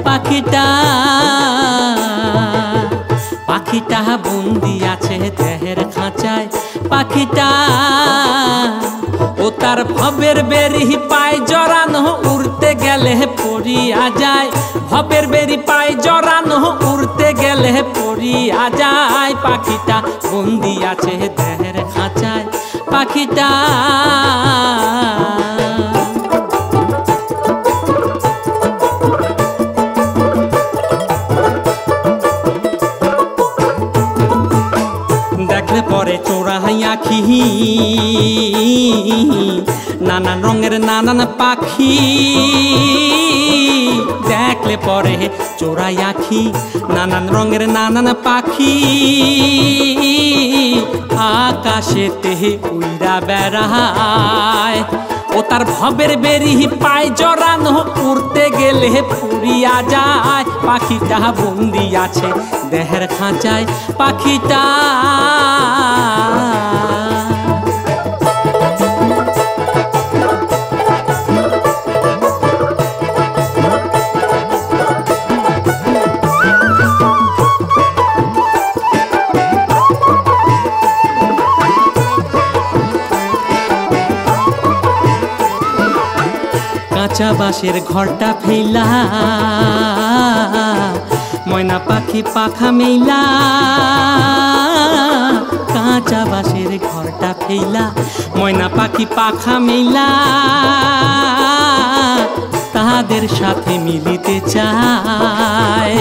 পাখিটা পাখিটা বন্দি আছে দেহের খাঁচায় পাখিটা ও তার ভবের বেরি পায় জড়ানো উড়তে গেলে পড়িয়া যায় ভবের বেরি পায় জড়ানো উড়তে গেলে পড়িয়া যায় পাখিটা বন্দি আছে দেহের খাঁচায় পাখিটা দেখলে পরে চোরাই আঁখি নানান রঙের নানান পাখি দেখলে পরে চোরাই আঁখি নানান রঙের নানান পাখি আকাশেতে উইরা বেড়ায় ও তার ভবের বেরি পায় জড়ানো উড়তে গেলে পুরিয়া যায় পাখিটা বন্দি আছে দেহের খাঁচায় পাখিটা কাঁচা বাঁশের ঘরটা ফেলা ময়না পাখি পাখা মেলা কাঁচা বাঁশের ঘরটা ফেলা ময়না পাখি পাখা মেলা তাদের সাথে মিলিতে চায়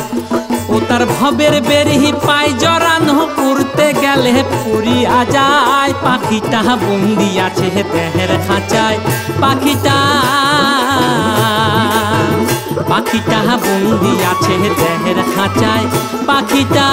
ও তার ভবের বেরি পায় জড়ানো উড়তে গেলে পুরিয়া যায় পাখিটা বন্দি আছে দেহের খাঁচায় পাখিটা পাখিটা বন্দি আছে দেহের খাঁচায় পাখিটা